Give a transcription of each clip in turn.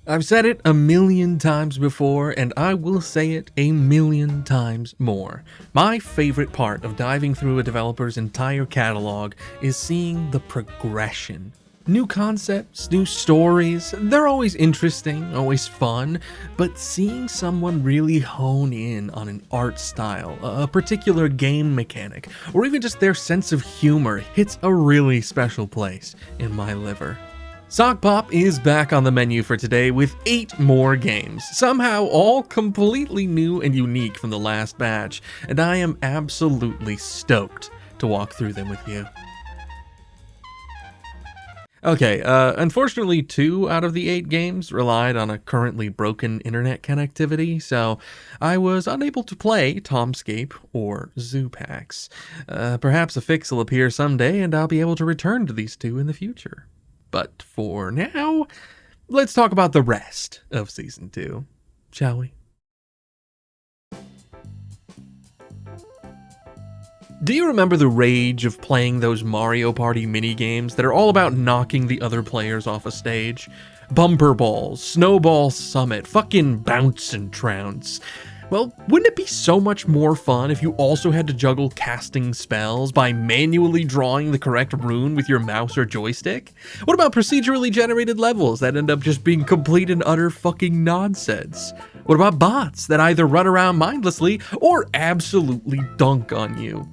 I've said it a million times before, and I will say it a million times more. My favorite part of diving through a developer's entire catalog is seeing the progression. New concepts, new stories, they're always interesting, always fun, but seeing someone really hone in on an art style, a particular game mechanic, or even just their sense of humor hits a really special place in my liver. Sokpop is back on the menu for today with 8 more games, somehow all completely new and unique from the last batch, and I am absolutely stoked to walk through them with you. Okay, unfortunately 2 out of the 8 games relied on a currently broken internet connectivity, so I was unable to play Tomscape or Zoopax. Perhaps a fix will appear someday and I'll be able to return to these 2 in the future. But for now, let's talk about the rest of Season 2, shall we? Do you remember the rage of playing those Mario Party minigames that are all about knocking the other players off a stage? Bumper balls, snowball summit, fucking bounce and trounce. Well, wouldn't it be so much more fun if you also had to juggle casting spells by manually drawing the correct rune with your mouse or joystick? What about procedurally generated levels that end up just being complete and utter fucking nonsense? What about bots that either run around mindlessly or absolutely dunk on you?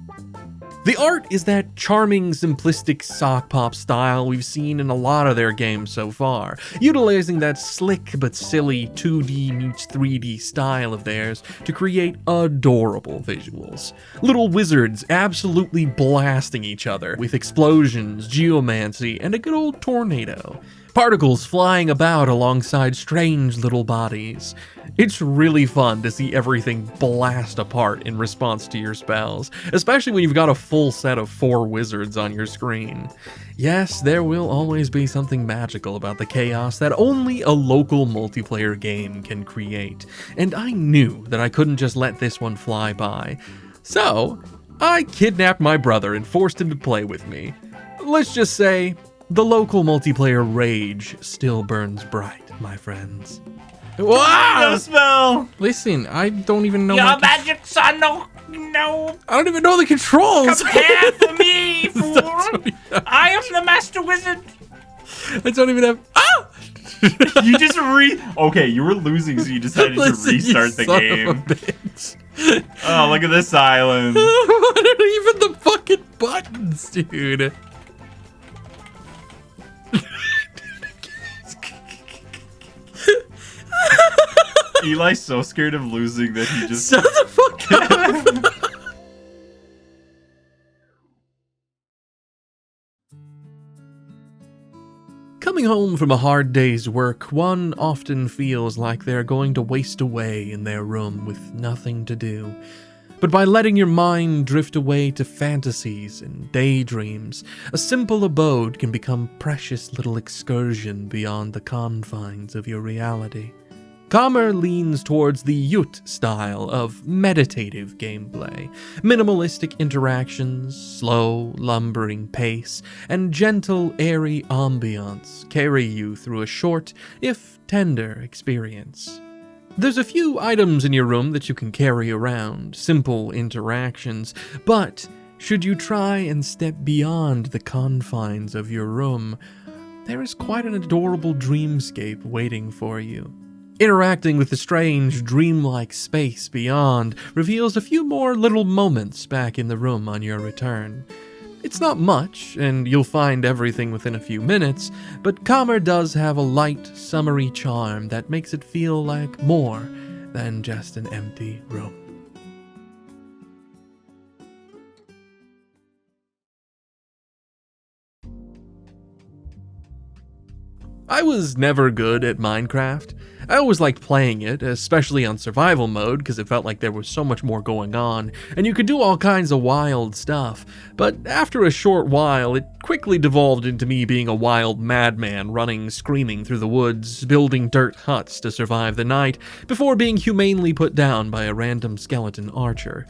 The art is that charming, simplistic Sokpop style we've seen in a lot of their games so far, utilizing that slick but silly 2D meets 3D style of theirs to create adorable visuals. Little wizards absolutely blasting each other with explosions, geomancy, and a good old tornado. Particles flying about alongside strange little bodies. It's really fun to see everything blast apart in response to your spells, especially when you've got a full set of 4 wizards on your screen. Yes, there will always be something magical about the chaos that only a local multiplayer game can create, and I knew that I couldn't just let this one fly by. So, I kidnapped my brother and forced him to play with me. Let's just say, the local multiplayer rage still burns bright, my friends. Wow! No spell! Listen, I don't even know Your magic son, no. I don't even know the controls! Prepare for me, fool! I am the master wizard! I don't even have... Ah! You just Okay, you were losing, so you decided to restart the game. Oh, look at this island. What are even the fucking buttons, dude? Eli's so scared of losing that he just... Shut the fuck up! Coming home from a hard day's work, one often feels like they're going to waste away in their room with nothing to do. But by letting your mind drift away to fantasies and daydreams, a simple abode can become a precious little excursion beyond the confines of your reality. Kamer leans towards the Yut style of meditative gameplay, minimalistic interactions, slow, lumbering pace, and gentle, airy ambiance carry you through a short, if tender, experience. There's a few items in your room that you can carry around, simple interactions, but should you try and step beyond the confines of your room, there is quite an adorable dreamscape waiting for you. Interacting with the strange, dreamlike space beyond reveals a few more little moments back in the room on your return. It's not much, and you'll find everything within a few minutes, but Kamer does have a light, summery charm that makes it feel like more than just an empty room. I was never good at Minecraft. I always liked playing it, especially on survival mode, because it felt like there was so much more going on, and you could do all kinds of wild stuff. But after a short while, it quickly devolved into me being a wild madman running, screaming through the woods, building dirt huts to survive the night, before being humanely put down by a random skeleton archer.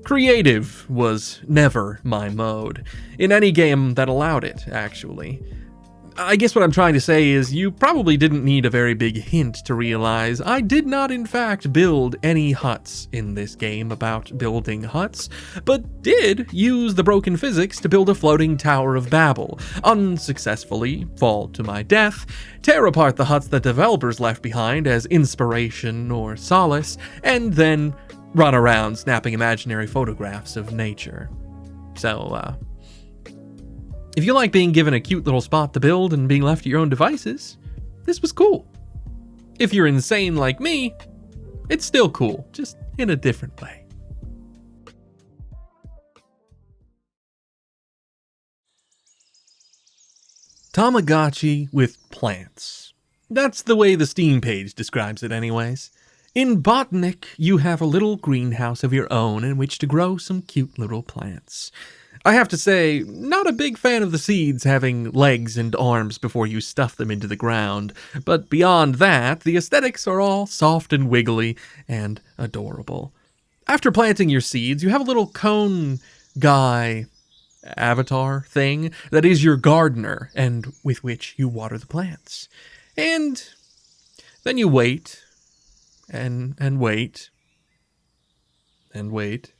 Creative was never my mode, in any game that allowed it, actually. I guess what I'm trying to say is you probably didn't need a very big hint to realize I did not in fact build any huts in this game about building huts, but did use the broken physics to build a floating Tower of Babel, unsuccessfully fall to my death, tear apart the huts that developers left behind as inspiration or solace, and then run around snapping imaginary photographs of nature. So, if you like being given a cute little spot to build and being left to your own devices, this was cool. If you're insane like me, it's still cool, just in a different way. Tamagotchi with plants. That's the way the Steam page describes it anyways. In Botanik, you have a little greenhouse of your own in which to grow some cute little plants. I have to say, not a big fan of the seeds having legs and arms before you stuff them into the ground, but beyond that, the aesthetics are all soft and wiggly and adorable. After planting your seeds, you have a little cone guy avatar thing that is your gardener and with which you water the plants. And then you wait, and wait, and wait.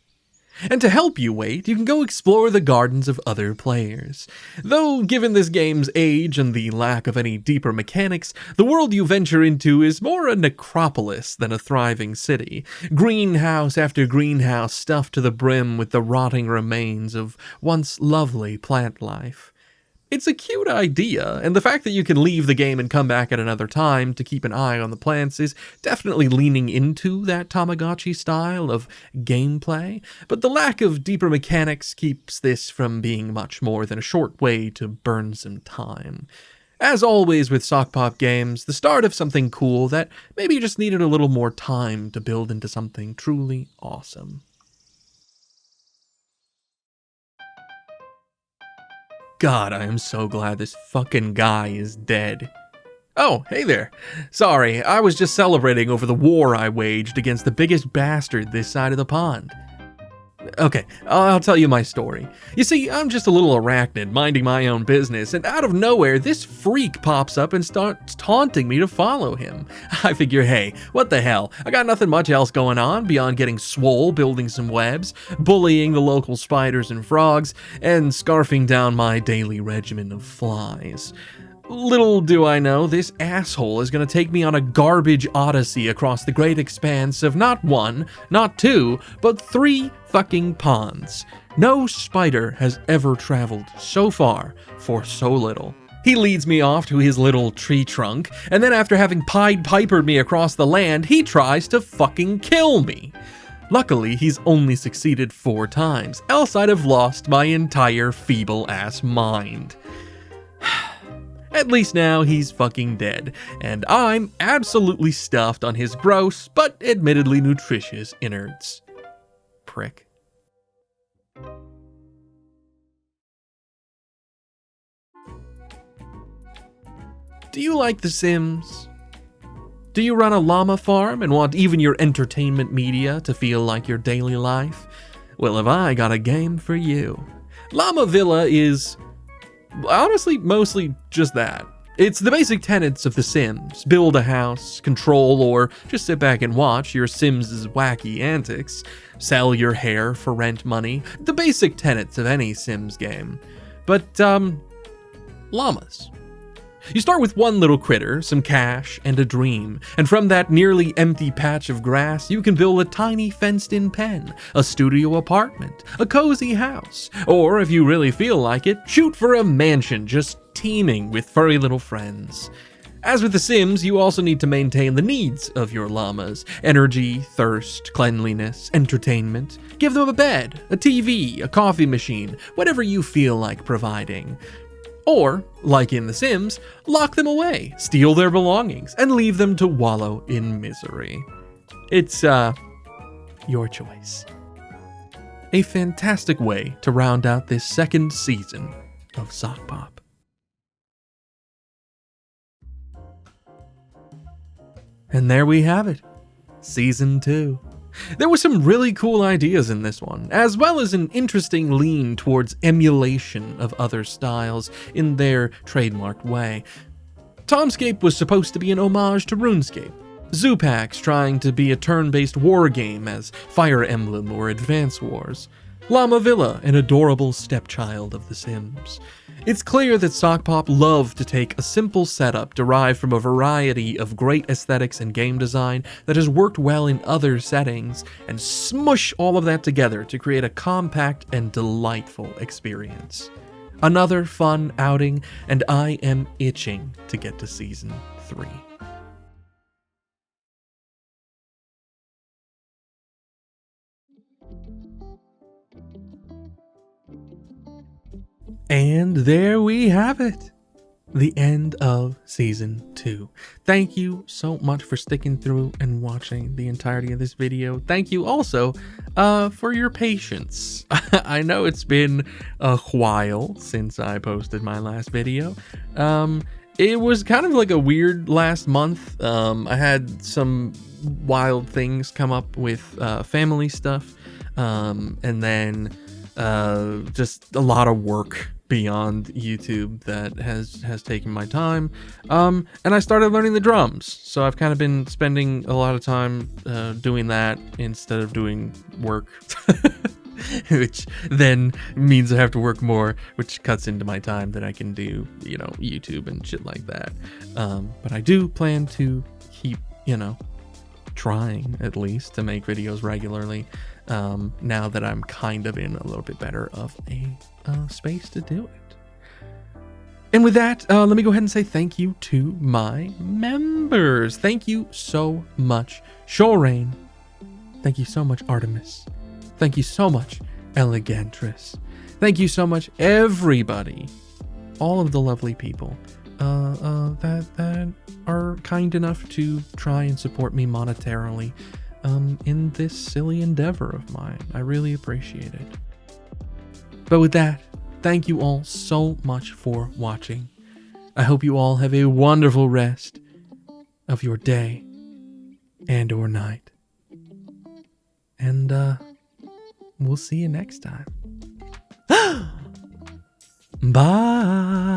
And to help you wait, you can go explore the gardens of other players. Though, given this game's age and the lack of any deeper mechanics, the world you venture into is more a necropolis than a thriving city. Greenhouse after greenhouse stuffed to the brim with the rotting remains of once lovely plant life. It's a cute idea, and the fact that you can leave the game and come back at another time to keep an eye on the plants is definitely leaning into that Tamagotchi style of gameplay, but the lack of deeper mechanics keeps this from being much more than a short way to burn some time. As always with Sokpop games, the start of something cool that maybe just needed a little more time to build into something truly awesome. God, I am so glad this fucking guy is dead. Oh, hey there. Sorry, I was just celebrating over the war I waged against the biggest bastard this side of the pond. Okay, I'll tell you my story. You see, I'm just a little arachnid minding my own business, and out of nowhere, this freak pops up and starts taunting me to follow him. I figure, hey, what the hell? I got nothing much else going on beyond getting swole, building some webs, bullying the local spiders and frogs, and scarfing down my daily regimen of flies. Little do I know, this asshole is going to take me on a garbage odyssey across the great expanse of not one, not two, but 3 fucking ponds. No spider has ever traveled so far for so little. He leads me off to his little tree trunk, and then after having Pied Pipered me across the land, he tries to fucking kill me. Luckily, he's only succeeded 4 times, else I'd have lost my entire feeble-ass mind. At least now he's fucking dead, and I'm absolutely stuffed on his gross, but admittedly nutritious innards. Prick. Do you like The Sims? Do you run a llama farm and want even your entertainment media to feel like your daily life? Well, have I got a game for you. Llama Villa is honestly mostly just that. It's the basic tenets of The Sims. Build a house, control, or just sit back and watch your Sims' wacky antics. Sell your hair for rent money. The basic tenets of any Sims game. But, llamas. You start with one little critter, some cash, and a dream, and from that nearly empty patch of grass, you can build a tiny fenced-in pen, a studio apartment, a cozy house, or if you really feel like it, shoot for a mansion just teeming with furry little friends. As with The Sims, you also need to maintain the needs of your llamas: energy, thirst, cleanliness, entertainment. Give them a bed, a TV, a coffee machine, whatever you feel like providing. Or, like in The Sims, lock them away, steal their belongings, and leave them to wallow in misery. It's, your choice. A fantastic way to round out this second season of Sokpop. And there we have it. Season 2. There were some really cool ideas in this one, as well as an interesting lean towards emulation of other styles in their trademarked way. Tomscape was supposed to be an homage to RuneScape, Zoopax trying to be a turn-based war game as Fire Emblem or Advance Wars, Llama Villa, an adorable stepchild of The Sims. It's clear that Sokpop loved to take a simple setup derived from a variety of great aesthetics and game design that has worked well in other settings and smush all of that together to create a compact and delightful experience. Another fun outing, and I am itching to get to Season 3. And there we have it. The end of Season 2. Thank you so much for sticking through and watching the entirety of this video. Thank you also for your patience. I know it's been a while since I posted my last video. It was kind of like a weird last month. I had some wild things come up with family stuff, and then just a lot of work beyond YouTube that has taken my time, and I started learning the drums, so I've kind of been spending a lot of time doing that instead of doing work. Which then means I have to work more, which cuts into my time that I can do, you know, YouTube and shit like that. But I do plan to keep, you know, trying at least to make videos regularly, now that I'm kind of in a little bit better of a space to do it. And with that, let me go ahead and say thank you to my members. Thank you so much, Shorain. Thank you so much, Artemis. Thank you so much, Elegantris. Thank you so much, everybody. All of the lovely people that are kind enough to try and support me monetarily in this silly endeavor of mine. I really appreciate it. But with that, thank you all so much for watching. I hope you all have a wonderful rest of your day and or night. And we'll see you next time. Bye.